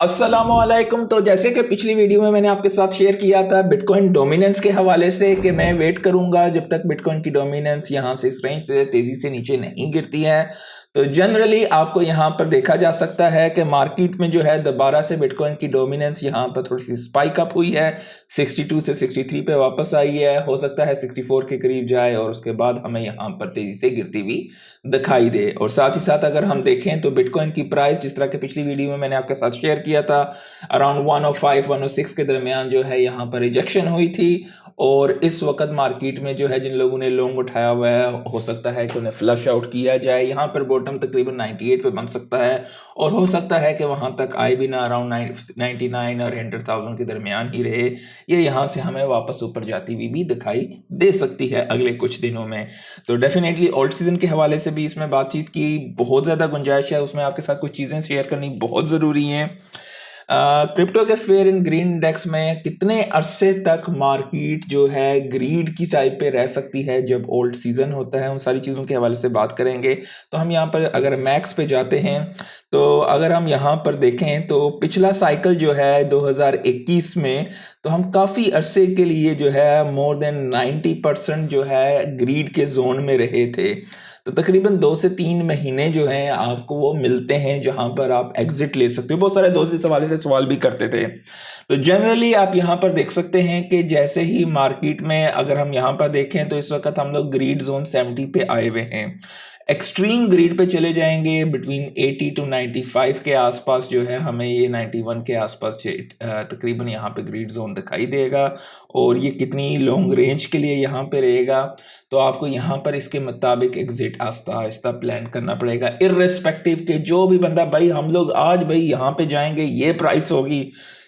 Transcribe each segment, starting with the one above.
अस्सलामुअलैकुम। तो जैसे कि पिछली वीडियो में मैंने आपके साथ शेयर किया था बिटकॉइन डोमिनेंस के हवाले से कि मैं वेट करूंगा जब तक बिटकॉइन की डोमिनेंस यहां से इस रेंज से तेजी से नीचे नहीं गिरती है। तो जनरली आपको यहां पर देखा जा सकता है कि मार्केट में जो है दोबारा से बिटकॉइन की डोमिनेंस यहां पर थोड़ी सी स्पाइक अप हुई है, 62 से 63 पे वापस आई है, हो सकता है 64 के करीब जाए और उसके बाद हमें यहां पर तेजी से गिरती हुई दिखाई दे। और साथ ही साथ अगर हम देखें तो बिटकॉइन की प्राइस जिस तरह के पिछली वीडियो में मैंने आपके साथ शेयर किया था, अराउंड 105 106 के दरमियान जो है यहाँ पर रिजेक्शन हुई थी। और इस वक्त मार्केट में जो है जिन लोगों ने लॉन्ग उठाया हुआ है हो सकता है कि उन्हें फ्लश आउट किया जाए। यहाँ पर बॉटम तकरीबन 98 पे बन सकता है और हो सकता है कि वहां तक आए भी ना, अराउंड 99 और 100,000 के दरमियान ही रहे। ये यहाँ से हमें वापस ऊपर जाती हुई भी दिखाई दे सकती है अगले कुछ दिनों में। तो डेफिनेटली ऑल्ट सीजन के हवाले से भी इसमें बातचीत की बहुत ज़्यादा गुंजाइश है, उसमें आपके साथ कुछ चीज़ें शेयर करनी बहुत ज़रूरी हैं। क्रिप्टो के फेयर इन ग्रीन इंडेक्स में कितने अरसे तक मार्केट जो है ग्रीड की टाइप पे रह सकती है जब ओल्ड सीजन होता है, उन सारी चीज़ों के हवाले से बात करेंगे। तो हम यहाँ पर अगर मैक्स पे जाते हैं तो अगर हम यहाँ पर देखें तो पिछला साइकिल जो है 2021 में, तो हम काफ़ी अरसे के लिए जो है मोर देन 90% जो है ग्रीड के जोन में रहे थे। तो तकरीबन 2 से 3 महीने जो हैं आपको वो मिलते हैं जहां पर आप एग्जिट ले सकते हो। बहुत सारे दोस्त इस हवाले से सवाल भी करते थे। तो जनरली आप यहां पर देख सकते हैं कि जैसे ही मार्केट में अगर हम यहां पर देखें तो इस वक्त हम लोग ग्रीड जोन 70 पे आए हुए हैं। एक्सट्रीम ग्रीड पे चले जाएंगे बिटवीन 80 टू 95 के आसपास जो है हमें ये 91 के आसपास तकरीबन यहाँ पे ग्रीड जोन दिखाई देगा। और ये कितनी लॉन्ग रेंज के लिए यहाँ पे रहेगा, तो आपको यहाँ पर इसके मुताबिक एग्जिट आस्ता आहिस्ता प्लान करना पड़ेगा। इर्रेस्पेक्टिव के जो भी बंदा भाई हम लोग आज भाई यहाँ पे जाएंगे ये प्राइस होगी,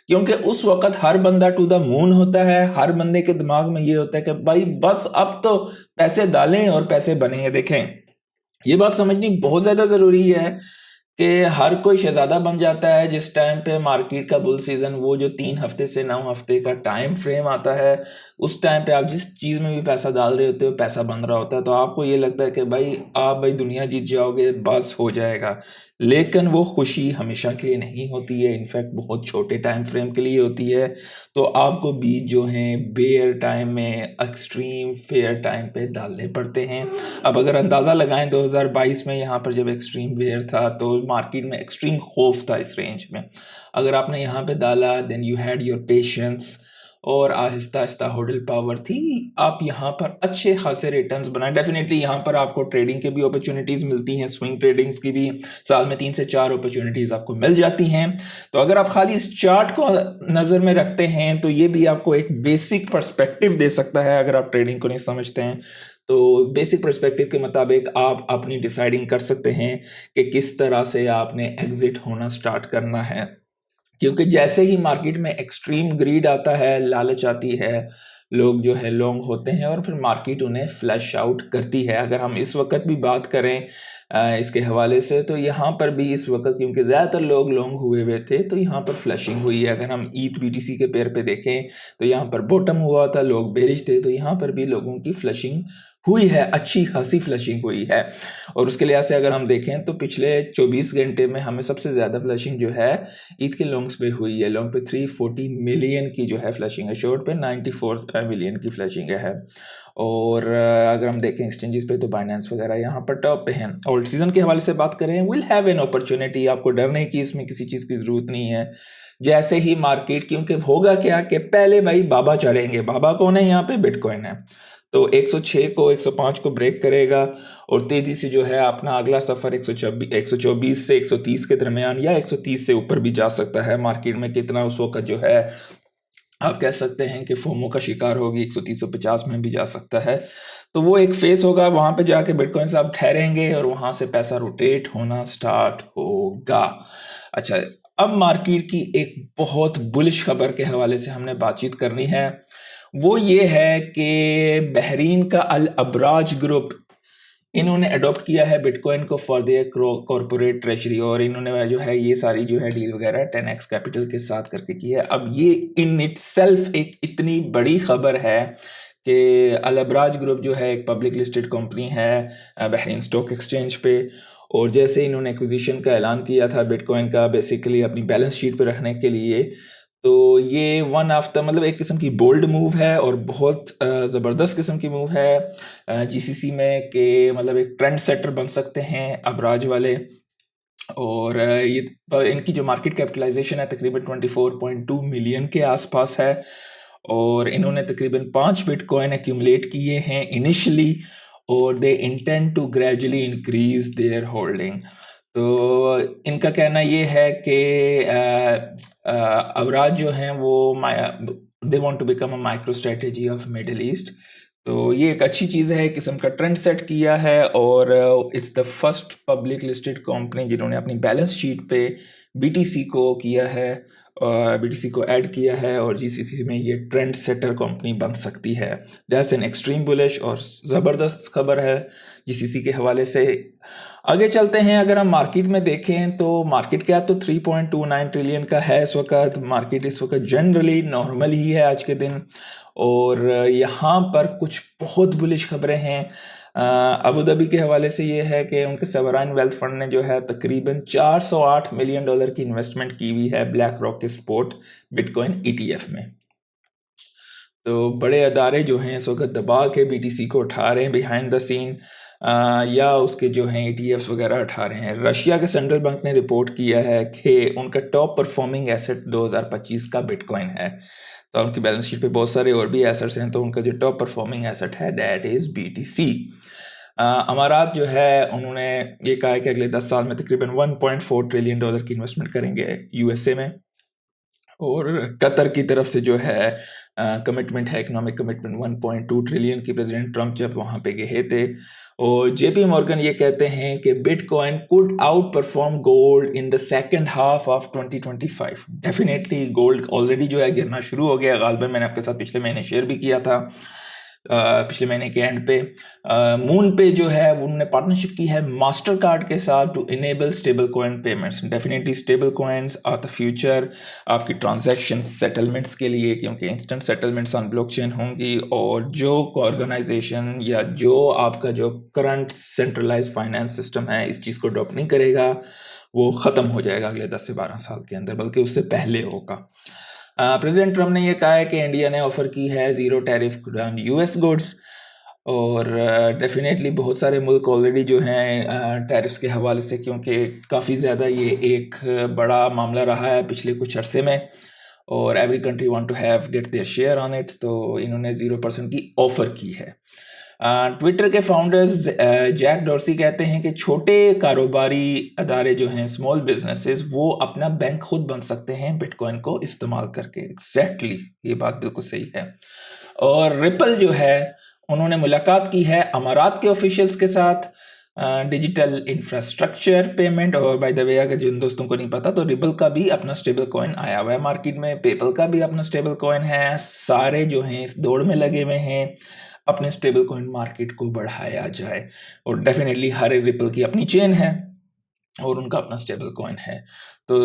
क्योंकि उस वक्त हर बंदा टू द मून होता है। हर बंदे के दिमाग में ये होता है कि भाई बस अब तो पैसे डालें और पैसे बनेंगे। देखें, ये बात समझनी बहुत ज्यादा जरूरी है कि हर कोई शहजादा बन जाता है जिस टाइम पे मार्केट का बुल सीजन, वो जो 3 हफ्ते से 9 हफ्ते का टाइम फ्रेम आता है, उस टाइम पे आप जिस चीज में भी पैसा डाल रहे होते हो पैसा बन रहा होता है, तो आपको ये लगता है कि भाई आप भाई दुनिया जीत जाओगे, बस हो जाएगा। लेकिन वो खुशी हमेशा के लिए नहीं होती है, इनफैक्ट बहुत छोटे टाइम फ्रेम के लिए होती है। तो आपको बीज जो हैं बेयर टाइम में एक्सट्रीम फेयर टाइम पे डालने पड़ते हैं। अब अगर अंदाज़ा लगाएं 2022 में यहाँ पर जब एक्सट्रीम वेयर था तो मार्केट में एक्सट्रीम खौफ था इस रेंज में। अगर आपने यहाँ पे डाला then you had your patience और आहिस्ता आहिस्ता होल्ड पावर थी, आप यहाँ पर अच्छे खासे रिटर्न्स बनाए। डेफिनेटली यहाँ पर आपको ट्रेडिंग के भी अपॉर्चुनिटीज मिलती हैं, स्विंग ट्रेडिंग्स की भी साल में 3 से 4 अपॉर्चुनिटीज आपको मिल जाती हैं। तो अगर आप खाली इस चार्ट को नज़र में रखते हैं तो ये भी आपको एक बेसिक पर्सपेक्टिव दे सकता है। अगर आप ट्रेडिंग को नहीं समझते हैं तो बेसिक पर्सपेक्टिव के मुताबिक आप अपनी डिसाइडिंग कर सकते हैं कि किस तरह से आपने एग्जिट होना स्टार्ट करना है। क्योंकि जैसे ही मार्केट में एक्सट्रीम ग्रीड आता है, लालच आती है, लोग जो है लॉन्ग होते हैं और फिर मार्केट उन्हें फ्लैश आउट करती है। अगर हम इस वक्त भी बात करें इसके हवाले से, तो यहाँ पर भी इस वक्त क्योंकि ज़्यादातर लोग लॉन्ग हुए हुए थे तो यहाँ पर फ्लशिंग हुई है। अगर हम ईथ बीटीसी के पेयर पे देखें तो यहाँ पर बॉटम हुआ था, लोग बेरिश थे, तो यहाँ पर भी लोगों की फ्लशिंग हुई है, अच्छी खासी फ्लशिंग हुई है। और उसके लिहाज से अगर हम देखें तो पिछले 24 घंटे में हमें सबसे ज़्यादा फ्लशिंग जो है ईद के लॉन्ग्स पे हुई है। लॉन्ग पे 340 मिलियन की जो है फ्लशिंग है, शॉर्ट पे 94 मिलियन की फ्लशिंग है। और अगर हम देखें एक्सचेंजेस पे तो बाइनेंस वगैरह यहाँ पर टॉप पे हैं। ओल्ड सीजन के हवाले से बात करें, विल हैव एन अपॉर्चुनिटी, आपको डरने की इसमें किसी चीज़ की ज़रूरत नहीं है। जैसे ही मार्केट, क्योंकि होगा क्या कि पहले भाई बाबा चढ़ेंगे। बाबा कौन है यहाँ पे? बिटकॉइन है। तो 106 को 105 को ब्रेक करेगा और तेजी से जो है अपना अगला सफर 124 से 130 के दरमियान या 130 से ऊपर भी जा सकता है। मार्केट में कितना उस वक्त जो है आप कह सकते हैं कि फोमो का शिकार होगी, 130-150 में भी जा सकता है। तो वो एक फेस होगा, वहां पे जाके बिटकॉइन से आप ठहरेंगे और वहां से पैसा रोटेट होना स्टार्ट होगा। अच्छा, अब मार्केट की एक बहुत बुलिश खबर के हवाले से हमने बातचीत करनी है। वो ये है कि बहरीन का अल अबराज ग्रुप, इन्होंने अडॉप्ट किया है बिटकॉइन को फॉर देयर कॉर्पोरेट ट्रेजरी। और इन्होंने जो है ये सारी जो है डील वगैरह 10x कैपिटल के साथ करके की है। अब ये इन इटसेल्फ एक इतनी बड़ी खबर है कि अल अबराज ग्रुप जो है एक पब्लिक लिस्टेड कंपनी है बहरीन स्टॉक एक्सचेंज पे। और जैसे इन्होंने एक्विजिशन का ऐलान किया था बिटकॉइन का बेसिकली अपनी बैलेंस शीट पे रखने के लिए, तो ये वन ऑफ द मतलब एक किस्म की बोल्ड मूव है और बहुत ज़बरदस्त किस्म की मूव है जीसीसी में, कि मतलब एक ट्रेंड सेटर बन सकते हैं अबराज वाले। और ये इनकी जो मार्केट कैपिटलाइजेशन है तकरीबन 24.2 मिलियन के आसपास है, और इन्होंने तकरीबन 5 बिटकॉइन एक्यूमुलेट किए हैं इनिशियली, और they intend to gradually increase their holding. तो इनका कहना ये है कि अवराज जो हैं वो they want to become a micro strategy of Middle East. तो ये एक अच्छी चीज़ है, किस्म का ट्रेंड सेट किया है, और it's the first public listed company जिन्होंने अपनी बैलेंस शीट पे बीटीसी को किया है, बीटीसी को ऐड किया है, और जीसीसी में ये ट्रेंड सेटर कंपनी बन सकती है। दैट्स एन एक्सट्रीम बुलिश और ज़बरदस्त खबर है जीसीसी के हवाले से। आगे चलते हैं, अगर हम मार्केट में देखें तो मार्केट कैप तो 3.29 ट्रिलियन का है इस वक्त। मार्केट इस वक्त जनरली नॉर्मल ही है आज के दिन, और यहाँ पर कुछ बहुत बुलिश खबरें हैं। अबू धाबी के हवाले से ये है कि उनके सवराइन वेल्थ फंड ने जो है तकरीबन $408 मिलियन की इन्वेस्टमेंट की हुई है ब्लैक रॉक के स्पोर्ट बिटकॉइन ETF में। तो बड़े अदारे जो हैं इस वक्त दबा के बीटीसी को उठा रहे हैं बिहाइंड द सीन, या उसके जो हैं ETFs वगैरह उठा रहे हैं। रशिया के सेंट्रल बैंक ने रिपोर्ट किया है कि उनका टॉप परफॉर्मिंग एसेट 2025 का बिटकॉइन है। तो उनकी बैलेंस शीट पे बहुत सारे और भी एसेट्स हैं, तो उनका जो टॉप परफॉर्मिंग एसेट है दैट इज़ BTC। अमारात जो है उन्होंने ये कहा है कि अगले 10 साल में तकरीबन $1.4 ट्रिलियन की इन्वेस्टमेंट करेंगे USA में। और कतर की तरफ से जो है कमिटमेंट है, इकोनॉमिक कमिटमेंट 1.2 ट्रिलियन की प्रेसिडेंट ट्रंप जब वहाँ पे गए थे। और JP मॉर्गन ये कहते हैं कि bitcoin could out perform gold in the second half of 2025। Definitely gold already जो है गिरना शुरू हो गया, गालिबन मैंने आपके साथ पिछले महीने शेयर भी किया था, पिछले महीने के एंड पे। मून पे जो है उन्होंने पार्टनरशिप की है मास्टर कार्ड के साथ to enable stable coin payments. Definitely stable coins are the future आपकी ट्रांजैक्शन सेटलमेंट्स के लिए, क्योंकि इंस्टेंट सेटलमेंट्स ऑन ब्लॉकचेन होंगी, और जो ऑर्गेनाइजेशन या जो आपका जो करंट सेंट्रलाइज फाइनेंस सिस्टम है इस चीज़ को अडॉप्ट नहीं करेगा, वो ख़त्म हो जाएगा अगले 10 से 12 साल के अंदर, बल्कि उससे पहले होगा। प्रेसिडेंट ट्रम्प ने यह कहा है कि इंडिया ने ऑफर की है zero tariff on US goods, और डेफिनेटली बहुत सारे मुल्क ऑलरेडी जो हैं टैरिफ्स के हवाले से, क्योंकि काफ़ी ज़्यादा ये एक बड़ा मामला रहा है पिछले कुछ अरसे में, और every country want to have get their share on it, तो इन्होंने 0% की ऑफ़र की है। ट्विटर के फाउंडर्स जैक डॉर्सी कहते हैं कि छोटे कारोबारी अदारे जो हैं स्मॉल बिजनेसेस, वो अपना बैंक खुद बन सकते हैं बिटकॉइन को इस्तेमाल करके। एग्जैक्टली ये बात बिल्कुल सही है। और रिपल जो है उन्होंने मुलाकात की है अमारात के ऑफिशियल्स के साथ डिजिटल इंफ्रास्ट्रक्चर पेमेंट। और बाय द वे अगर जिन दोस्तों को नहीं पता तो रिपल का भी अपना स्टेबल कॉइन आया हुआ है मार्केट में, पेपल का भी अपना स्टेबल कॉइन है। सारे जो हैं इस दौड़ में लगे हुए हैं अपने स्टेबल कॉइन मार्केट को बढ़ाया जाए, और डेफिनेटली हर एक रिपल की अपनी चेन है और उनका अपना स्टेबल कॉइन है। तो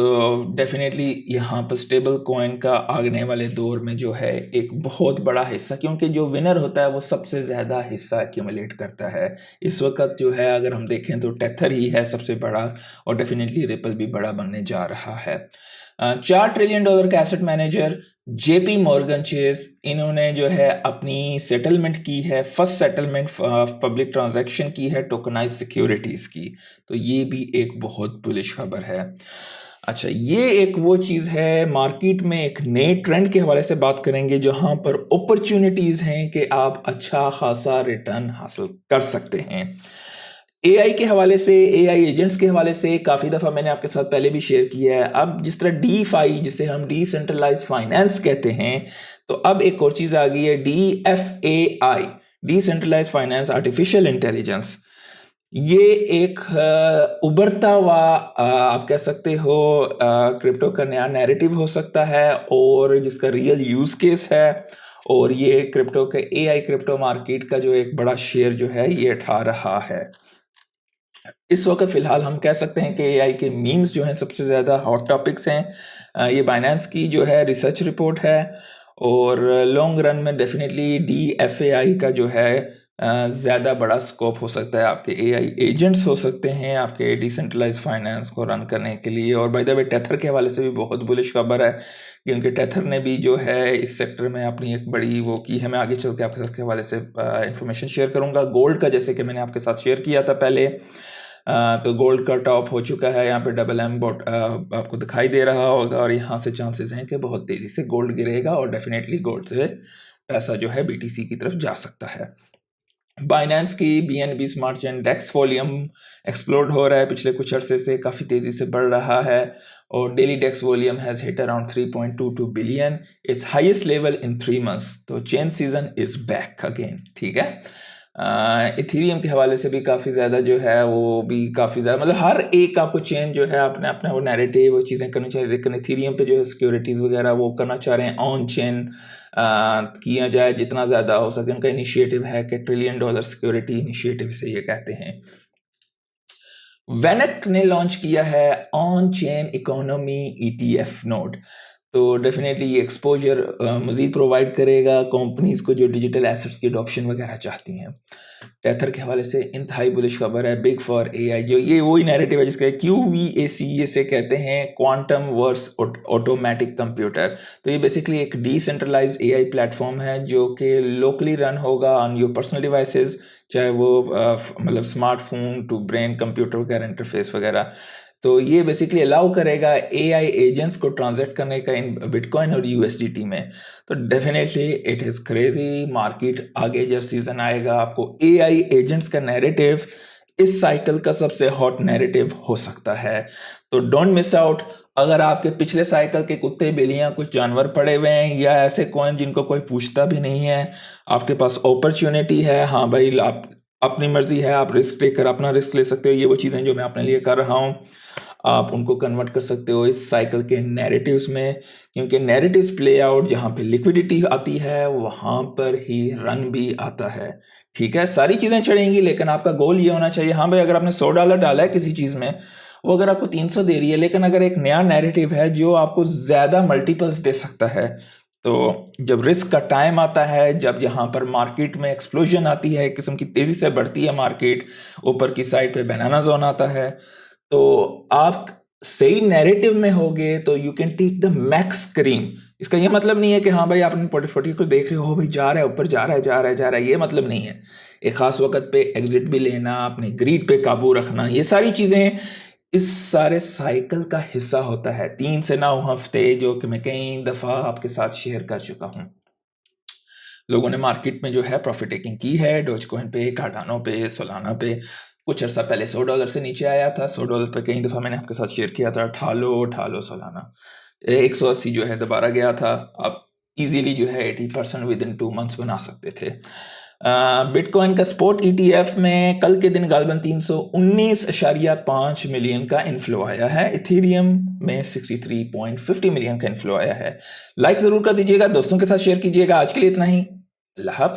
डेफिनेटली यहाँ पर स्टेबल कॉइन का आने वाले दौर में जो है एक बहुत बड़ा हिस्सा, क्योंकि जो विनर होता है वो सबसे ज़्यादा हिस्सा एक्यूमुलेट करता है। इस वक्त जो है अगर हम देखें तो टेथर ही है सबसे बड़ा, और डेफिनेटली रिपल भी बड़ा बनने जा रहा है। $4 ट्रिलियन का asset manager JP Morgan Chase, इन्होंने जो है अपनी सेटलमेंट की है, फर्स्ट सेटलमेंट पब्लिक ट्रांजैक्शन की है टोकनाइज सिक्योरिटीज़ की। तो ये भी एक बहुत बुलिश खबर है। अच्छा, ये एक वो चीज़ है, मार्केट में एक नए ट्रेंड के हवाले से बात करेंगे जहां पर अपॉर्चुनिटीज़ हैं कि आप अच्छा खासा रिटर्न हासिल कर सकते हैं। AI के हवाले से, AI एजेंट्स के हवाले से काफ़ी दफ़ा मैंने आपके साथ पहले भी शेयर किया है। अब जिस तरह DeFi, जिसे हम डिसेंट्रलाइज फाइनेंस कहते हैं, तो अब एक और चीज़ आ गई है DFAI, decentralize finance artificial intelligence. ये एक उभरता हुआ आप कह सकते हो क्रिप्टो का नया नैरेटिव हो सकता है, और जिसका रियल यूज़ केस है, और ये क्रिप्टो के AI क्रिप्टो मार्केट का जो एक बड़ा शेयर जो है ये उठा रहा है। इस वक्त फ़िलहाल हम कह सकते हैं कि AI के मीम्स जो हैं सबसे ज़्यादा हॉट टॉपिक्स हैं। ये बाइनेंस की जो है रिसर्च रिपोर्ट है, और लॉन्ग रन में डेफिनेटली DFAI का जो है ज़्यादा बड़ा स्कोप हो सकता है, आपके एआई एजेंट्स हो सकते हैं आपके डिसेंट्रलाइज्ड फाइनेंस को रन करने के लिए। और बाय द वे टेथर के हवाले से भी बहुत बुलिश खबर है कि उनके टेथर ने भी जो है इस सेक्टर में अपनी एक बड़ी वो की है। मैं आगे चल के आपके साथ के हवाले से इंफॉर्मेशन शेयर करूंगा। गोल्ड का जैसे कि मैंने आपके साथ शेयर किया था पहले, तो गोल्ड का टॉप हो चुका है, यहाँ पे डबल एम बॉट आपको दिखाई दे रहा होगा, और यहाँ से चांसेस हैं कि बहुत तेज़ी से गोल्ड गिरेगा और डेफिनेटली गोल्ड से पैसा जो है बीटीसी की तरफ जा सकता है। बाइनेंस की बीएनबी स्मार्ट चेन डेक्स वॉल्यूम एक्सप्लोड हो रहा है, पिछले कुछ अरसे से काफ़ी तेज़ी से बढ़ रहा है, और daily DEX volume has hit around 3.22 billion, its highest level in 3 months. तो chain season is back again, ठीक है। इथीरियम के हवाले से भी काफ़ी ज़्यादा जो है वो भी काफ़ी ज़्यादा, मतलब हर एक आपको चेन जो है अपने अपना वो नैरेटिव वो चीज़ें करनी चाहिए। लेकिन इथीरियम पे जो है सिक्योरिटीज़ वगैरह वो करना चाह रहे हैं ऑन चेन किया जाए जितना ज़्यादा हो सके। उनका इनिशिएटिव है कि $1 ट्रिलियन सिक्योरिटी इनिशिएटिव से ये कहते हैं। वेनेट ने लॉन्च किया है on chain economy ETF node, तो डेफिनेटली ये एक्सपोजर मज़ीद प्रोवाइड करेगा कंपनीज को जो डिजिटल एसेट्स की अडॉप्शन वगैरह चाहती हैं। टेथर के हवाले से इंतहाई बुलिश खबर है, बिग फॉर एआई, जो ये वही नैरेटिव है जिसका QVAC से कहते हैं क्वांटम वर्स ऑटोमेटिक कंप्यूटर। तो ये बेसिकली एक डिसेंट्रलाइज्ड एआई प्लेटफॉर्म है जो कि लोकली रन होगा ऑन योर पर्सनल डिवाइसेस, चाहे वो मतलब स्मार्टफोन टू ब्रेन कंप्यूटर वगैरह इंटरफेस वगैरह। तो ये बेसिकली अलाउ करेगा एआई एजेंट्स को ट्रांजैक्ट करने का इन बिटकॉइन और यूएसडीटी में। तो definitely it is crazy market. आगे जब सीजन आएगा आपको एआई एजेंट्स का नैरेटिव इस साइकिल का सबसे हॉट नैरेटिव हो सकता है। तो डोंट मिस आउट। अगर आपके पिछले साइकिल के कुत्ते बिल्लियां कुछ जानवर पड़े हुए हैं या ऐसे कॉइन जिनको कोई पूछता भी नहीं है, आपके पास अपॉर्चुनिटी है, हाँ भाई आप अपनी मर्जी है, आप रिस्क टेकर अपना रिस्क ले सकते हो। ये वो चीज़ें जो मैं अपने लिए कर रहा हूँ, आप उनको कन्वर्ट कर सकते हो इस साइकिल के नैरेटिव्स में, क्योंकि नैरेटिव्स प्ले आउट जहाँ पे लिक्विडिटी आती है वहाँ पर ही रन भी आता है। ठीक है, सारी चीज़ें चढ़ेंगी लेकिन आपका गोल ये होना चाहिए, हाँ भाई अगर आपने $100 डाला है किसी चीज़ में, वो अगर आपको 300 दे रही है, लेकिन अगर एक नया नैरेटिव है जो आपको ज़्यादा मल्टीपल्स दे सकता है, तो जब रिस्क का टाइम आता है, जब यहाँ पर मार्केट में एक्सप्लोजन आती है, एक किस्म की तेज़ी से बढ़ती है मार्केट, ऊपर की साइड पे बनाना जोन आता है, तो आप सही नैरेटिव में होगे तो you can take the max cream. इसका ये मतलब नहीं है कि हाँ भाई आप अपने पोर्टफोलियो को देख रहे हो भाई जा रहा है ऊपर, जा रहा है जा रहा है जा रहा है, ये मतलब नहीं है। एक खास वक्त पे एग्जिट भी लेना, अपने ग्रीड पे काबू रखना, ये सारी चीज़ें इस सारे साइकिल का हिस्सा होता है। 3 से 9 हफ्ते जो कि मैं कई दफ़ा आपके साथ शेयर कर चुका हूँ। लोगों ने मार्केट में जो है प्रॉफिट टेकिंग की है, डोजकॉइन पे, कार्डानो पे, सोलाना पे। कुछ अर्सा पहले $100 से नीचे आया था, $100 पे कई दफ़ा मैंने आपके साथ शेयर किया था, ठालो सोलाना 180 जो है दोबारा गया था। आप इजीली जो है 80% विद इन 2 मंथ्स बना सकते थे। बिटकॉइन का स्पॉट ETF में कल के दिन गालबन 319.5 मिलियन का इन्फ्लो आया है। इथेरियम में 63.50 मिलियन का इन्फ्लो आया है। लाइक ज़रूर कर दीजिएगा, दोस्तों के साथ शेयर कीजिएगा। आज के लिए इतना ही, अल्लाह हाफ़िज़।